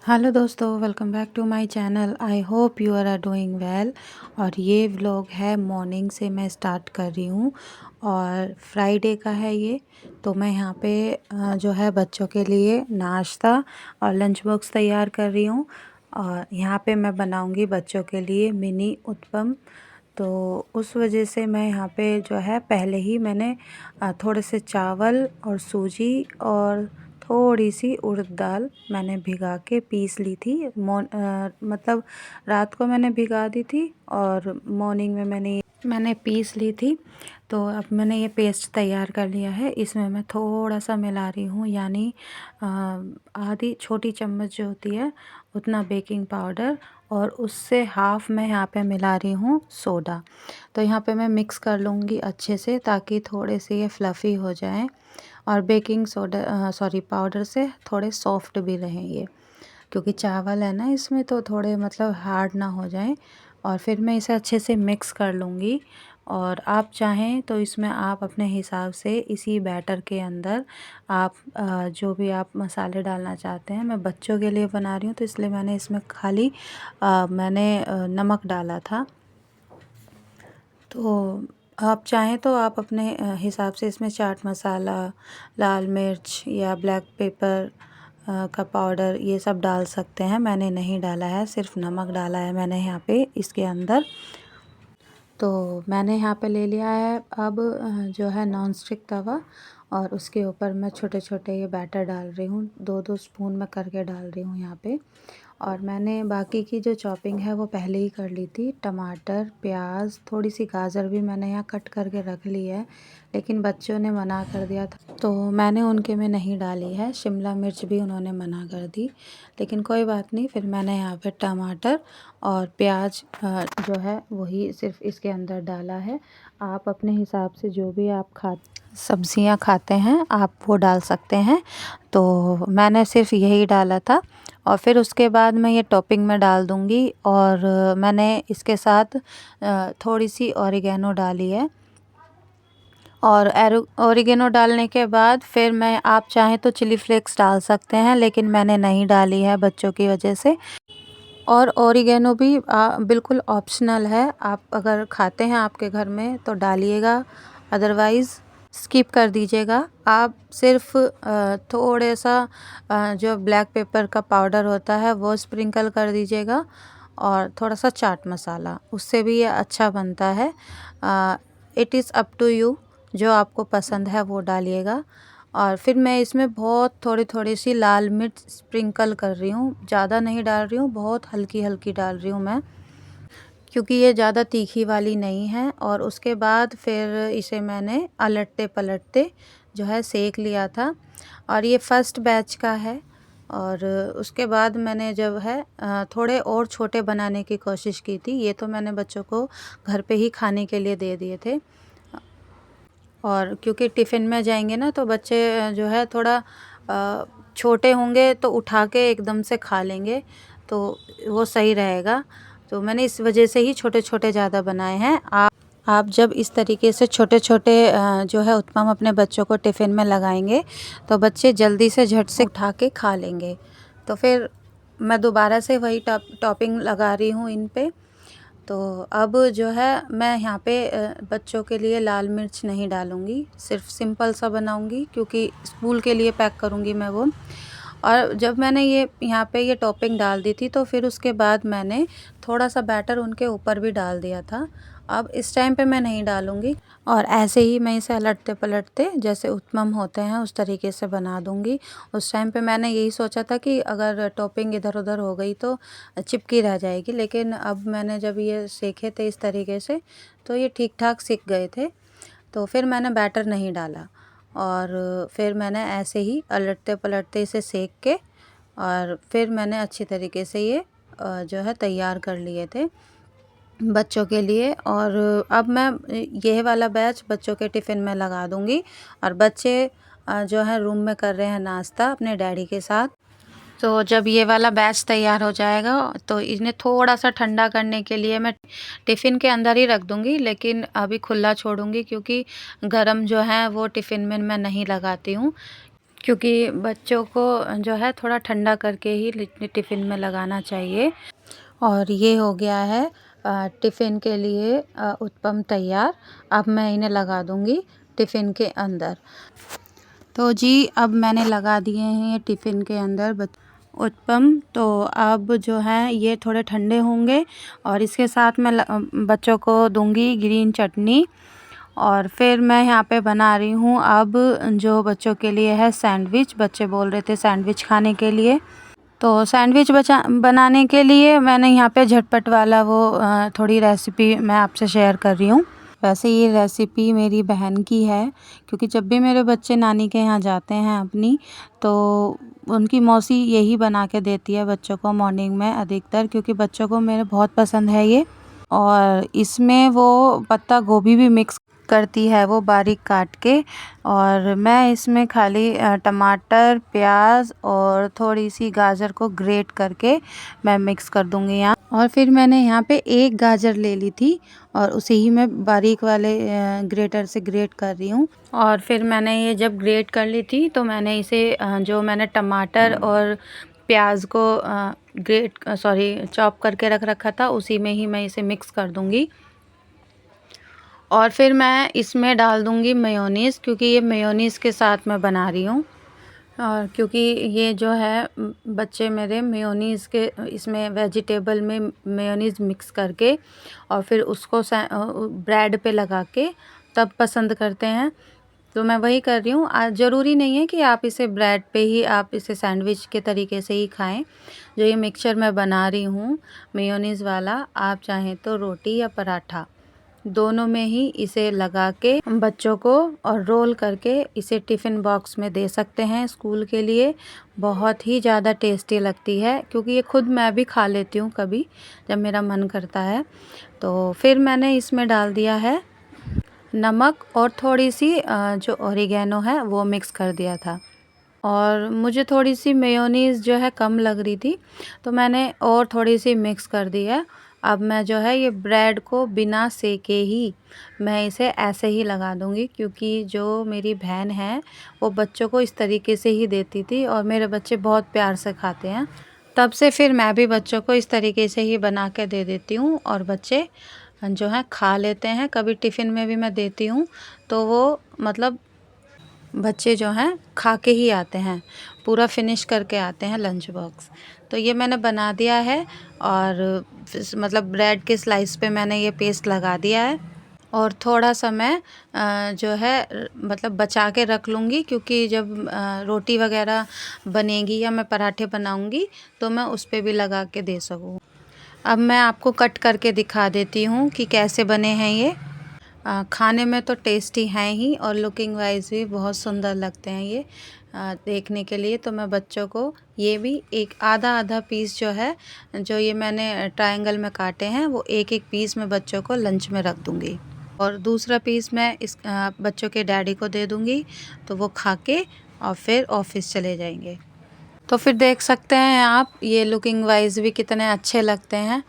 Hello दोस्तों, welcome back to my channel. I hope you are doing well. और ये vlog है morning से मैं स्टार्ट कर रही हूँ और फ्राइडे का है ये। तो मैं यहाँ पे जो है बच्चों के लिए नाश्ता और लंच बॉक्स तैयार कर रही हूँ। और यहाँ पे मैं बनाऊँगी बच्चों के लिए मिनी उत्पम। तो उस वजह से मैं यहाँ पे जो है पहले ही मैंने थोड़े से चावल और सूजी और थोड़ी सी उड़द दाल मैंने भिगा के पीस ली थी। मतलब रात को मैंने भिगा दी थी और मॉर्निंग में मैंने पीस ली थी। तो अब मैंने ये पेस्ट तैयार कर लिया है। इसमें मैं थोड़ा सा मिला रही हूँ, यानी आधी छोटी चम्मच जो होती है उतना बेकिंग पाउडर, और उससे हाफ़ मैं यहाँ पे मिला रही हूँ सोडा। तो यहाँ पे मैं मिक्स कर लूँगी अच्छे से ताकि थोड़े से ये फ्लफ़ी हो जाएं, और बेकिंग सोडा पाउडर से थोड़े सॉफ्ट भी रहें ये, क्योंकि चावल है ना इसमें, तो थोड़े मतलब हार्ड ना हो जाएं। और फिर मैं इसे अच्छे से मिक्स कर लूँगी। और आप चाहें तो इसमें आप अपने हिसाब से इसी बैटर के अंदर आप जो भी आप मसाले डालना चाहते हैं। मैं बच्चों के लिए बना रही हूँ तो इसलिए मैंने इसमें खाली नमक डाला था। तो आप चाहें तो आप अपने हिसाब से इसमें चाट मसाला, लाल मिर्च या ब्लैक पेपर का पाउडर ये सब डाल सकते हैं। मैंने नहीं डाला है, सिर्फ नमक डाला है मैंने यहाँ पे इसके अंदर। तो मैंने यहाँ पे ले लिया है अब जो है नॉन स्टिक तवा, और उसके ऊपर मैं छोटे छोटे ये बैटर डाल रही हूँ। 2-2 स्पून मैं करके डाल रही हूँ यहाँ पे। और मैंने बाकी की जो चॉपिंग है वो पहले ही कर ली थी। टमाटर, प्याज, थोड़ी सी गाजर भी मैंने यहाँ कट करके रख ली है, लेकिन बच्चों ने मना कर दिया था तो मैंने उनके में नहीं डाली है। शिमला मिर्च भी उन्होंने मना कर दी, लेकिन कोई बात नहीं। फिर मैंने यहाँ पे टमाटर और प्याज जो है वही सिर्फ इसके अंदर डाला है। आप अपने हिसाब से जो भी आप सब्जियां खाते हैं आप वो डाल सकते हैं। तो मैंने सिर्फ यही डाला था। और फिर उसके बाद मैं ये टॉपिंग में डाल दूँगी। और मैंने इसके साथ थोड़ी सी ऑरिगेनो डाली है। और ऑरिगेनो डालने के बाद फिर मैं, आप चाहें तो चिली फ्लेक्स डाल सकते हैं, लेकिन मैंने नहीं डाली है बच्चों की वजह से। और ऑरिगेनो भी बिल्कुल ऑप्शनल है, आप अगर खाते हैं आपके घर में तो डालिएगा, अदरवाइज़ स्किप कर दीजिएगा। आप सिर्फ थोड़े सा जो ब्लैक पेपर का पाउडर होता है वो स्प्रिंकल कर दीजिएगा, और थोड़ा सा चाट मसाला, उससे भी ये अच्छा बनता है। It is up to you, जो आपको पसंद है वो डालिएगा। और फिर मैं इसमें बहुत थोड़ी थोड़ी सी लाल मिर्च स्प्रिंकल कर रही हूँ, ज़्यादा नहीं डाल रही हूँ, बहुत हल्की हल्की डाल रही हूँ मैं, क्योंकि ये ज़्यादा तीखी वाली नहीं है। और उसके बाद फिर इसे मैंने अलटते पलटते जो है सेक लिया था। और ये फर्स्ट बैच का है। और उसके बाद मैंने जब है थोड़े और छोटे बनाने की कोशिश की थी। ये तो मैंने बच्चों को घर पे ही खाने के लिए दे दिए थे। और क्योंकि टिफ़िन में जाएंगे ना तो बच्चे जो है थोड़ा छोटे होंगे तो उठा के एकदम से खा लेंगे, तो वो सही रहेगा। तो मैंने इस वजह से ही छोटे छोटे ज़्यादा बनाए हैं। आप जब इस तरीके से छोटे छोटे जो है उत्पम अपने बच्चों को टिफ़िन में लगाएंगे तो बच्चे जल्दी से झट से उठा के खा लेंगे। तो फिर मैं दोबारा से वही टॉपिंग लगा रही हूँ इन पे। तो अब जो है मैं यहाँ पे बच्चों के लिए लाल मिर्च नहीं डालूँगी, सिर्फ सिंपल सा बनाऊँगी, क्योंकि स्कूल के लिए पैक करूँगी मैं वो। और जब मैंने ये यहाँ पे ये टॉपिंग डाल दी थी तो फिर उसके बाद मैंने थोड़ा सा बैटर उनके ऊपर भी डाल दिया था। अब इस टाइम पे मैं नहीं डालूँगी, और ऐसे ही मैं इसे अलटते पलटते जैसे उत्पम होते हैं उस तरीके से बना दूँगी। उस टाइम पे मैंने यही सोचा था कि अगर टॉपिंग इधर उधर हो गई तो चिपकी रह जाएगी, लेकिन अब मैंने जब ये सेके थे इस तरीके से तो ये ठीक ठाक सिक गए थे। तो फिर मैंने बैटर नहीं डाला, और फिर मैंने ऐसे ही अलटते पलटते इसे सेक के, और फिर मैंने अच्छी तरीके से ये जो है तैयार कर लिए थे बच्चों के लिए। और अब मैं यह वाला बैच बच्चों के टिफ़िन में लगा दूँगी। और बच्चे जो है रूम में कर रहे हैं नाश्ता अपने डैडी के साथ। तो जब ये वाला बैच तैयार हो जाएगा तो इन्हें थोड़ा सा ठंडा करने के लिए मैं टिफ़िन के अंदर ही रख दूँगी, लेकिन अभी खुला छोड़ूँगी, क्योंकि गरम जो है वो टिफ़िन में मैं नहीं लगाती हूँ। क्योंकि बच्चों को जो है थोड़ा ठंडा करके ही टिफ़िन में लगाना चाहिए। और ये हो गया है टिफ़िन के लिए उत्पम तैयार। अब मैं इन्हें लगा दूँगी टिफ़िन के अंदर। तो जी अब मैंने लगा दिए हैं ये टिफ़िन के अंदर उत्पम। तो अब जो है ये थोड़े ठंडे होंगे और इसके साथ मैं बच्चों को दूँगी ग्रीन चटनी। और फिर मैं यहाँ पे बना रही हूँ अब जो बच्चों के लिए है सैंडविच। बच्चे बोल रहे थे सैंडविच खाने के लिए। तो सैंडविच बनाने के लिए मैंने यहाँ पे झटपट वाला वो थोड़ी रेसिपी मैं आपसे शेयर कर रही हूँ। वैसे ये रेसिपी मेरी बहन की है, क्योंकि जब भी मेरे बच्चे नानी के यहाँ जाते हैं अपनी, तो उनकी मौसी यही बना के देती है बच्चों को मॉर्निंग में अधिकतर, क्योंकि बच्चों को मेरे बहुत पसंद है ये। और इसमें वो पत्ता गोभी भी मिक्स करती है वो बारीक काट के। और मैं इसमें खाली टमाटर, प्याज और थोड़ी सी गाजर को ग्रेट करके मैं मिक्स कर दूंगी यहाँ। और फिर मैंने यहाँ पे एक गाजर ले ली थी और उसे ही मैं बारीक वाले ग्रेटर से ग्रेट कर रही हूँ। और फिर मैंने ये जब ग्रेट कर ली थी तो मैंने इसे जो मैंने टमाटर और प्याज को चॉप करके रख रखा था, उसी में ही मैं इसे मिक्स कर दूंगी। और फिर मैं इसमें डाल दूंगी मेयोनीज़, क्योंकि ये मेयोनीज़ के साथ मैं बना रही हूँ। और क्योंकि ये जो है बच्चे मेरे मेयोनीज़ के इसमें वेजिटेबल में मेयोनीज़ मिक्स करके और फिर उसको ब्रेड पे लगा के तब पसंद करते हैं। तो मैं वही कर रही हूँ। ज़रूरी नहीं है कि आप इसे ब्रेड पे ही आप इसे सैंडविच के तरीके से ही खाएं। जो ये मिक्सचर मैं बना रही हूँ मेयोनीज़ वाला, आप चाहें तो रोटी या पराठा दोनों में ही इसे लगा के बच्चों को और रोल करके इसे टिफ़िन बॉक्स में दे सकते हैं स्कूल के लिए। बहुत ही ज़्यादा टेस्टी लगती है, क्योंकि ये खुद मैं भी खा लेती हूँ कभी जब मेरा मन करता है। तो फिर मैंने इसमें डाल दिया है नमक और थोड़ी सी जो ओरिगेनो है वो मिक्स कर दिया था। और मुझे थोड़ी सी मेयोनीज़ जो है कम लग रही थी, तो मैंने और थोड़ी सी मिक्स कर दी है। अब मैं जो है ये ब्रेड को बिना सेके ही मैं इसे ऐसे ही लगा दूंगी, क्योंकि जो मेरी बहन है वो बच्चों को इस तरीके से ही देती थी और मेरे बच्चे बहुत प्यार से खाते हैं। तब से फिर मैं भी बच्चों को इस तरीके से ही बना के दे देती हूँ और बच्चे जो है खा लेते हैं। कभी टिफ़िन में भी मैं देती हूँ तो वो मतलब बच्चे जो हैं खा के ही आते हैं, पूरा फिनिश करके आते हैं लंच बॉक्स। तो ये मैंने बना दिया है और मतलब ब्रेड के स्लाइस पे मैंने ये पेस्ट लगा दिया है। और थोड़ा सा मैं जो है मतलब बचा के रख लूँगी, क्योंकि जब रोटी वगैरह बनेगी या मैं पराठे बनाऊँगी तो मैं उस पे भी लगा के दे सकूँ। अब मैं आपको कट करके दिखा देती हूँ कि कैसे बने हैं ये। खाने में तो टेस्टी हैं ही और लुकिंग वाइज भी बहुत सुंदर लगते हैं ये देखने के लिए। तो मैं बच्चों को ये भी एक आधा आधा पीस जो है, जो ये मैंने ट्रायंगल में काटे हैं, वो एक एक पीस मैं बच्चों को लंच में रख दूँगी और दूसरा पीस मैं इस बच्चों के डैडी को दे दूँगी, तो वो खा के और फिर ऑफिस चले जाएंगे। तो फिर देख सकते हैं आप ये लुकिंग वाइज भी कितने अच्छे लगते हैं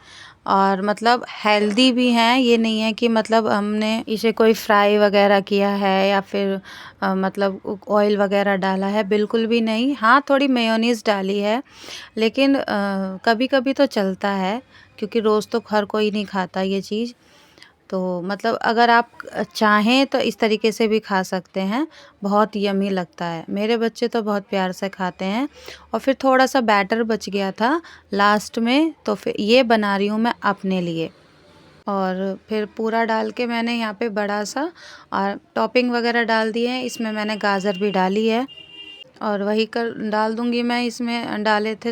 और मतलब हेल्दी भी हैं। ये नहीं है कि मतलब हमने इसे कोई फ्राई वगैरह किया है या फिर मतलब ऑयल वगैरह डाला है, बिल्कुल भी नहीं। हाँ, थोड़ी मेयोनीज़ डाली है, लेकिन कभी कभी तो चलता है, क्योंकि रोज़ तो हर कोई नहीं खाता ये चीज़। तो मतलब अगर आप चाहें तो इस तरीके से भी खा सकते हैं, बहुत यम्मी लगता है। मेरे बच्चे तो बहुत प्यार से खाते हैं। और फिर थोड़ा सा बैटर बच गया था लास्ट में, तो फिर ये बना रही हूँ मैं अपने लिए। और फिर पूरा डाल के मैंने यहाँ पे बड़ा सा और टॉपिंग वगैरह डाल दिए हैं। इसमें मैंने गाजर भी डाली है और वही कर डाल दूँगी मैं। इसमें डाले थे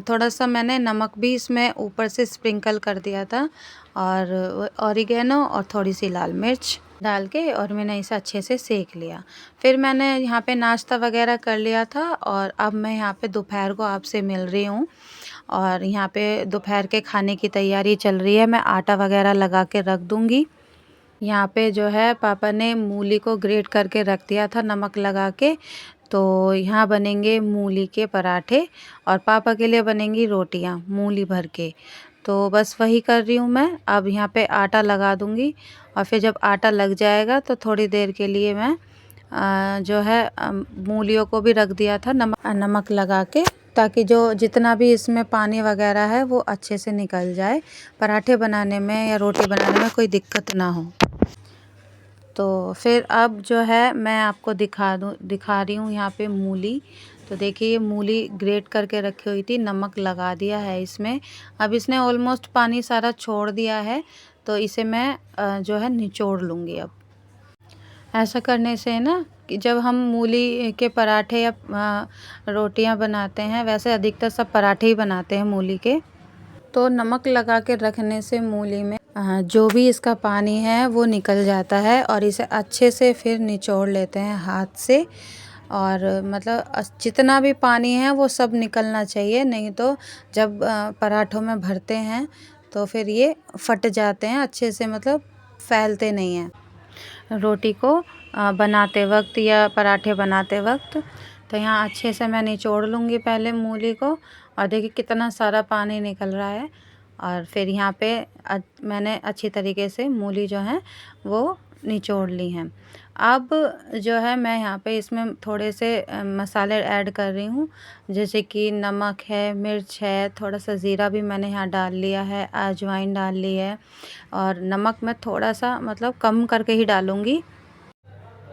थोड़ा सा मैंने नमक भी इसमें ऊपर से स्प्रिंकल कर दिया था और ऑरिगेनो और थोड़ी सी लाल मिर्च डाल के और मैंने इसे अच्छे से सेक लिया। फिर मैंने यहाँ पे नाश्ता वगैरह कर लिया था और अब मैं यहाँ पे दोपहर को आपसे मिल रही हूँ और यहाँ पे दोपहर के खाने की तैयारी चल रही है। मैं आटा वगैरह लगा के रख दूँगी। यहाँ पे जो है पापा ने मूली को ग्रेट करके रख दिया था नमक लगा के, तो यहाँ बनेंगे मूली के पराठे और पापा के लिए बनेंगी रोटियाँ मूली भर के। तो बस वही कर रही हूँ मैं। अब यहाँ पे आटा लगा दूँगी और फिर जब आटा लग जाएगा तो थोड़ी देर के लिए मैं जो है मूलियों को भी रख दिया था नमक लगा के, ताकि जो जितना भी इसमें पानी वगैरह है वो अच्छे से निकल जाए, पराठे बनाने में या रोटी बनाने में कोई दिक्कत ना हो। तो फिर अब जो है मैं आपको दिखा रही हूँ यहाँ पे मूली। तो देखिए ये मूली ग्रेट करके रखी हुई थी, नमक लगा दिया है इसमें। अब इसने ऑलमोस्ट पानी सारा छोड़ दिया है, तो इसे मैं जो है निचोड़ लूँगी। अब ऐसा करने से ना कि जब हम मूली के पराठे या रोटियां बनाते हैं, वैसे अधिकतर सब पराठे ही बनाते हैं मूली के, तो नमक लगा के रखने से मूली में जो भी इसका पानी है वो निकल जाता है, और इसे अच्छे से फिर निचोड़ लेते हैं हाथ से। और मतलब जितना भी पानी है वो सब निकलना चाहिए, नहीं तो जब पराठों में भरते हैं तो फिर ये फट जाते हैं अच्छे से, मतलब फैलते नहीं हैं रोटी को बनाते वक्त या पराठे बनाते वक्त। तो यहाँ अच्छे से मैं निचोड़ लूँगी पहले मूली को, और देखिए कितना सारा पानी निकल रहा है। और फिर यहाँ पे मैंने अच्छी तरीके से मूली जो है वो निचोड़ ली हैं। अब जो है मैं यहाँ पे इसमें थोड़े से मसाले ऐड कर रही हूँ, जैसे कि नमक है, मिर्च है, थोड़ा सा ज़ीरा भी मैंने यहाँ डाल लिया है, अजवाइन डाल ली है। और नमक मैं थोड़ा सा मतलब कम करके ही डालूँगी,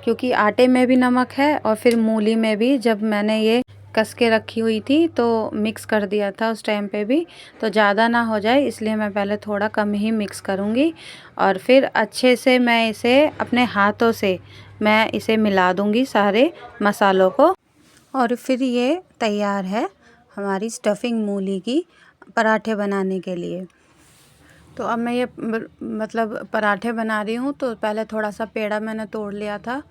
क्योंकि आटे में भी नमक है और फिर मूली में भी जब मैंने ये कस के रखी हुई थी तो मिक्स कर दिया था उस टाइम पे भी, तो ज़्यादा ना हो जाए इसलिए मैं पहले थोड़ा कम ही मिक्स करूँगी। और फिर अच्छे से मैं इसे अपने हाथों से मैं इसे मिला दूँगी सारे मसालों को, और फिर ये तैयार है हमारी स्टफिंग मूली की पराठे बनाने के लिए। तो अब मैं ये मतलब पराठे बना रही हूँ। तो पहले थोड़ा सा पेड़ा मैंने तोड़ लिया था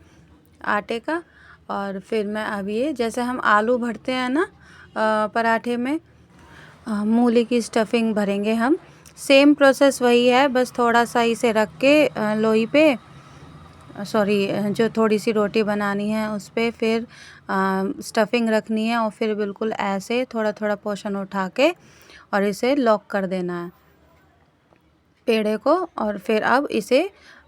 आटे का, और फिर मैं अब ये जैसे हम आलू भरते हैं ना पराठे में, मूली की स्टफिंग भरेंगे हम। सेम प्रोसेस वही है, बस थोड़ा सा इसे रख के लोई पे, सॉरी जो थोड़ी सी रोटी बनानी है उस पर फिर स्टफिंग रखनी है, और फिर बिल्कुल ऐसे थोड़ा थोड़ा पोर्शन उठा के और इसे लॉक कर देना है पेड़े को। और फिर अब इसे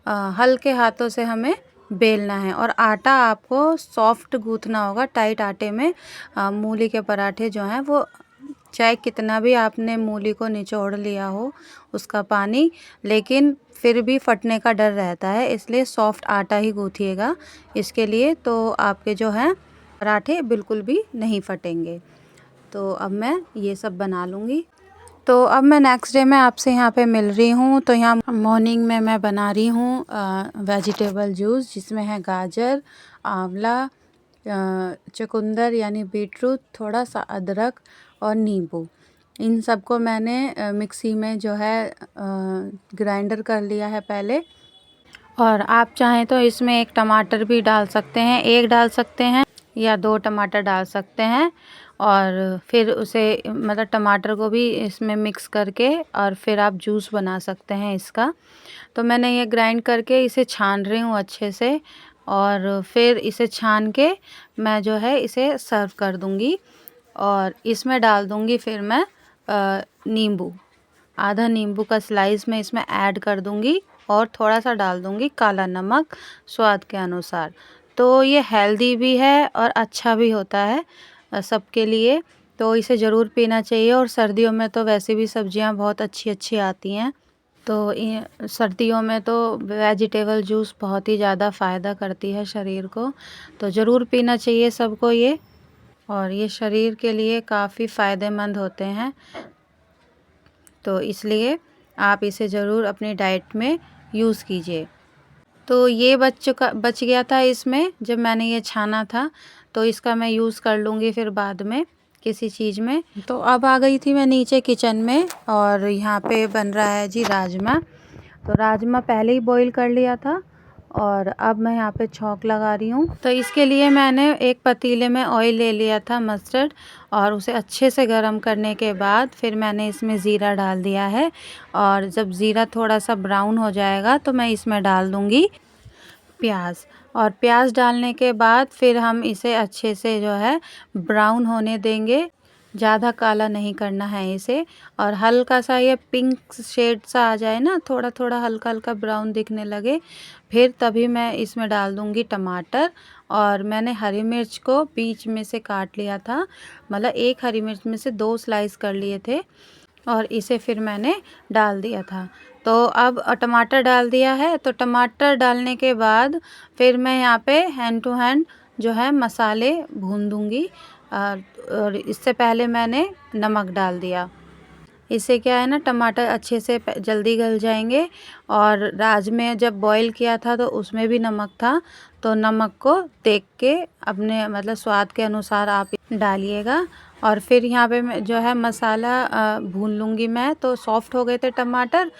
हल्के हाथों से हमें बेलना है, और आटा आपको सॉफ्ट गूँथना होगा, टाइट आटे में मूली के पराठे जो हैं वो, चाहे कितना भी आपने मूली को निचोड़ लिया हो उसका पानी, लेकिन फिर भी फटने का डर रहता है, इसलिए सॉफ्ट आटा ही गूँथिएगा इसके लिए, तो आपके जो हैं पराठे बिल्कुल भी नहीं फटेंगे। तो अब मैं ये सब बना लूँगी। तो अब मैं नेक्स्ट डे में आपसे यहाँ पे मिल रही हूँ। तो यहाँ मॉर्निंग में मैं बना रही हूँ वेजिटेबल जूस, जिसमें है गाजर, आंवला, चुकंदर यानी बीटरूट, थोड़ा सा अदरक और नींबू। इन सबको मैंने मिक्सी में जो है ग्राइंडर कर लिया है पहले। और आप चाहें तो इसमें एक टमाटर भी डाल सकते हैं, एक डाल सकते हैं या 2 टमाटर डाल सकते हैं, और फिर उसे मतलब टमाटर को भी इसमें मिक्स करके और फिर आप जूस बना सकते हैं इसका। तो मैंने ये ग्राइंड करके इसे छान रही हूँ अच्छे से, और फिर इसे छान के मैं जो है इसे सर्व कर दूँगी। और इसमें डाल दूँगी फिर मैं नींबू, आधा नींबू का स्लाइस मैं इसमें ऐड कर दूँगी, और थोड़ा सा डाल दूँगी काला नमक स्वाद के अनुसार। तो ये हेल्दी भी है और अच्छा भी होता है सबके लिए, तो इसे ज़रूर पीना चाहिए। और सर्दियों में तो वैसे भी सब्जियां बहुत अच्छी अच्छी आती हैं, तो सर्दियों में तो वेजिटेबल जूस बहुत ही ज़्यादा फ़ायदा करती है शरीर को, तो ज़रूर पीना चाहिए सबको ये, और ये शरीर के लिए काफ़ी फ़ायदेमंद होते हैं, तो इसलिए आप इसे ज़रूर अपनी डाइट में यूज़ कीजिए। तो ये बच गया था इसमें जब मैंने ये छाना था, तो इसका मैं यूज़ कर लूँगी फिर बाद में किसी चीज़ में। तो अब आ गई थी मैं नीचे किचन में, और यहाँ पे बन रहा है जी राजमा। तो राजमा पहले ही बॉईल कर लिया था, और अब मैं यहाँ पे छौंक लगा रही हूँ। तो इसके लिए मैंने एक पतीले में ऑयल ले लिया था मस्टर्ड, और उसे अच्छे से गर्म करने के बाद फिर मैंने इसमें ज़ीरा डाल दिया है, और जब ज़ीरा थोड़ा सा ब्राउन हो जाएगा तो मैं इसमें डाल दूँगी प्याज। और प्याज डालने के बाद फिर हम इसे अच्छे से जो है ब्राउन होने देंगे। ज़्यादा काला नहीं करना है इसे। और हल्का सा ये पिंक शेड सा आ जाए ना, थोड़ा थोड़ा हल्का हल्का ब्राउन दिखने लगे, फिर तभी मैं इसमें डाल दूँगी टमाटर। और मैंने हरी मिर्च को बीच में से काट लिया था, मतलब एक हरी मिर्च में से 2 स्लाइस कर लिए थे, और इसे फिर मैंने डाल दिया था। तो अब टमाटर डाल दिया है, तो टमाटर डालने के बाद फिर मैं यहाँ पे हैंड टू हैंड जो है मसाले भून दूँगी। और इससे पहले मैंने नमक डाल दिया। इससे क्या है ना, टमाटर अच्छे से जल्दी गल जाएंगे। और राजमे जब बॉईल किया था तो उसमें भी नमक था, तो नमक को देख के अपने मतलब स्वाद के अनुसार आप डालिएगा। और फिर यहाँ पे मैं जो है मसाला भून लूँगी मैं। तो सॉफ्ट हो गए थे टमाटर,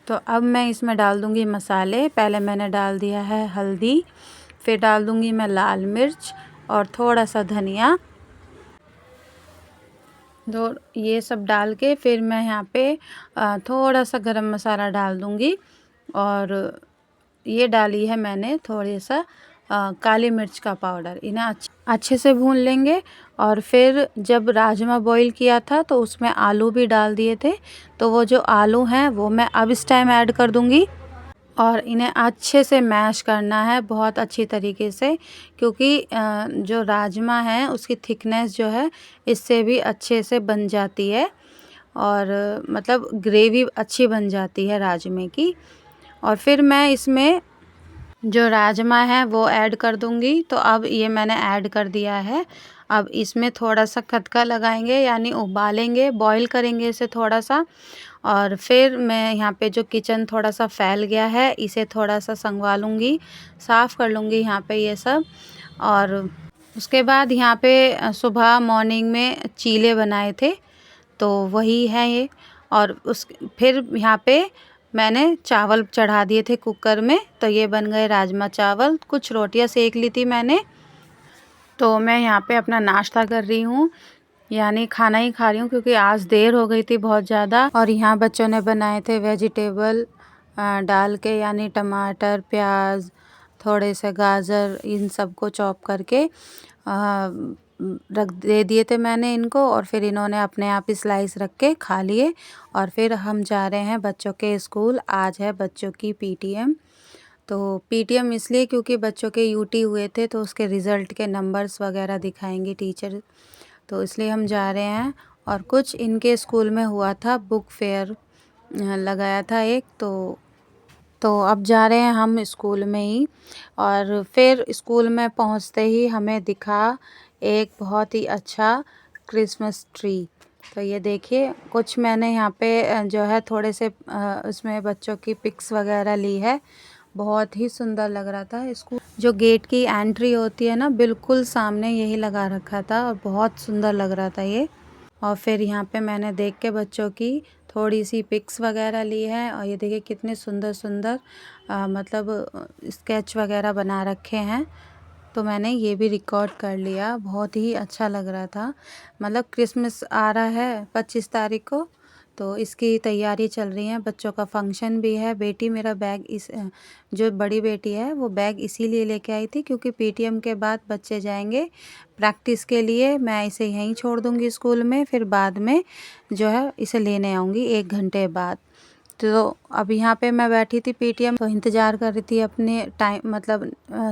तो अब मैं इसमें डाल दूँगी मसाले। पहले मैंने डाल दिया है हल्दी, फिर डाल दूँगी मैं लाल मिर्च और थोड़ा सा धनिया। तो ये सब डाल के फिर मैं यहाँ पे थोड़ा सा गरम मसाला डाल दूँगी। और ये डाली है मैंने थोड़ी सा काली मिर्च का पाउडर। इन्हें अच्छे से भून लेंगे। और फिर जब राजमा बॉईल किया था तो उसमें आलू भी डाल दिए थे, तो वो जो आलू हैं वो मैं अब इस टाइम ऐड कर दूँगी। और इन्हें अच्छे से मैश करना है बहुत अच्छी तरीके से, क्योंकि जो राजमा है उसकी थिकनेस जो है इससे भी अच्छे से बन जाती है, और मतलब ग्रेवी अच्छी बन जाती है राजमे की। और फिर मैं इसमें जो राजमा है वो ऐड कर दूंगी। तो अब ये मैंने ऐड कर दिया है। अब इसमें थोड़ा सा खदका लगाएंगे, यानी उबालेंगे, बॉईल करेंगे इसे थोड़ा सा। और फिर मैं यहाँ पे जो किचन थोड़ा सा फैल गया है इसे थोड़ा सा संगवा लूँगी, साफ़ कर लूँगी यहाँ पे ये सब। और उसके बाद यहाँ पे सुबह मॉर्निंग में चीले बनाए थे, तो वही है ये। और उस फिर यहाँ पे मैंने चावल चढ़ा दिए थे कुकर में, तो ये बन गए राजमा चावल। कुछ रोटियां सेक ली थी मैंने। तो मैं यहाँ पे अपना नाश्ता कर रही हूँ, यानी खाना ही खा रही हूँ, क्योंकि आज देर हो गई थी बहुत ज़्यादा। और यहाँ बच्चों ने बनाए थे वेजिटेबल डाल के, यानी टमाटर, प्याज, थोड़े से गाजर, इन सब को चॉप करके रख दे दिए थे मैंने इनको। और फिर इन्होंने अपने आप ही स्लाइस रख के खा लिए। और फिर हम जा रहे हैं बच्चों के स्कूल। आज है बच्चों की पीटीएम। तो पीटीएम इसलिए क्योंकि बच्चों के यूटी हुए थे, तो उसके रिज़ल्ट के नंबर्स वगैरह दिखाएंगी टीचर, तो इसलिए हम जा रहे हैं। और कुछ इनके स्कूल में हुआ था, बुक फेयर लगाया था एक, तो अब जा रहे हैं हम स्कूल में ही। और फिर स्कूल में पहुंचते ही हमें दिखा एक बहुत ही अच्छा क्रिसमस ट्री। तो ये देखिए, कुछ मैंने यहाँ पे जो है थोड़े से उसमें बच्चों की पिक्स वगैरह ली है। बहुत ही सुंदर लग रहा था। स्कूल जो गेट की एंट्री होती है ना, बिल्कुल सामने यही लगा रखा था, और बहुत सुंदर लग रहा था ये। और फिर यहाँ पे मैंने देख के बच्चों की थोड़ी सी पिक्स वगैरह ली है। और ये देखिए कितने सुंदर सुंदर मतलब स्केच वगैरह बना रखे हैं, तो मैंने ये भी रिकॉर्ड कर लिया। बहुत ही अच्छा लग रहा था। मतलब क्रिसमस आ रहा है 25 तारीख को, तो इसकी तैयारी चल रही है। बच्चों का फंक्शन भी है। बेटी मेरा बैग जो बड़ी बेटी है वो बैग इसीलिए लेके आई थी, क्योंकि पीटीएम के बाद बच्चे जाएंगे प्रैक्टिस के लिए। मैं इसे यहीं छोड़ दूँगी स्कूल में, फिर बाद में जो है इसे लेने आऊँगी 1 घंटे बाद। तो अब यहाँ पे मैं बैठी थी पीटीएम, तो इंतज़ार कर रही थी अपने टाइम, मतलब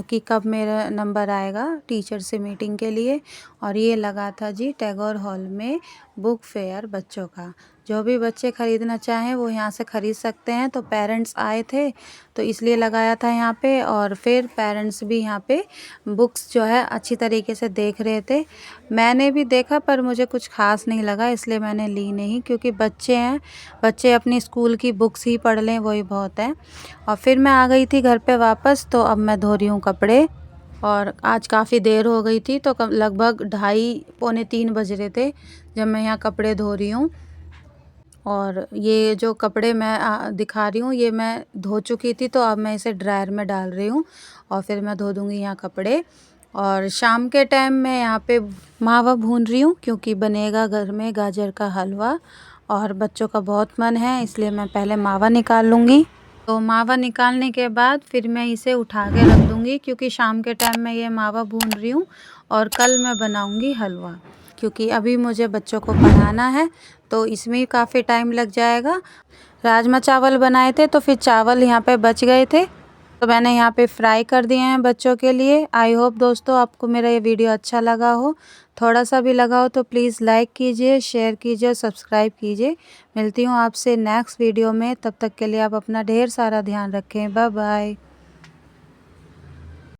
कि कब मेरा नंबर आएगा टीचर से मीटिंग के लिए। और ये लगा था जी टैगोर हॉल में बुक फेयर बच्चों का। जो भी बच्चे ख़रीदना चाहें वो यहाँ से ख़रीद सकते हैं। तो पेरेंट्स आए थे, तो इसलिए लगाया था यहाँ पे। और फिर पेरेंट्स भी यहाँ पे बुक्स जो है अच्छी तरीके से देख रहे थे। मैंने भी देखा, पर मुझे कुछ ख़ास नहीं लगा, इसलिए मैंने ली नहीं, क्योंकि बच्चे हैं, बच्चे अपनी स्कूल की बुक्स ही पढ़ लें वही बहुत है। और फिर मैं आ गई थी घर पे वापस। तो अब मैं धो रही हूँ कपड़े। और आज काफ़ी देर हो गई थी, तो लगभग 2:30 पौने 3 बज रहे थे जब मैं यहाँ कपड़े धो रही हूँ। और ये जो कपड़े मैं दिखा रही हूँ ये मैं धो चुकी थी, तो अब मैं इसे ड्रायर में डाल रही हूँ, और फिर मैं धो दूँगी यहाँ कपड़े। और शाम के टाइम मैं यहाँ पे मावा भून रही हूँ, क्योंकि बनेगा घर में गाजर का हलवा, और बच्चों का बहुत मन है, इसलिए मैं पहले मावा निकाल लूँगी। तो मावा निकालने के बाद फिर मैं इसे उठा के रख दूँगी, क्योंकि शाम के टाइम मैं ये मावा भून रही हूँ और कल मैं बनाऊँगी हलवा। क्योंकि अभी मुझे बच्चों को पढ़ाना है, तो इसमें ही काफ़ी टाइम लग जाएगा। राजमा चावल बनाए थे तो फिर चावल यहाँ पे बच गए थे, तो मैंने यहाँ पे फ्राई कर दिए हैं बच्चों के लिए। आई होप दोस्तों आपको मेरा ये वीडियो अच्छा लगा हो। थोड़ा सा भी लगा हो तो प्लीज़ लाइक कीजिए, शेयर कीजिए, सब्सक्राइब कीजिए। मिलती हूँ आपसे नेक्स्ट वीडियो में, तब तक के लिए आप अपना ढेर सारा ध्यान रखें। Bye bye.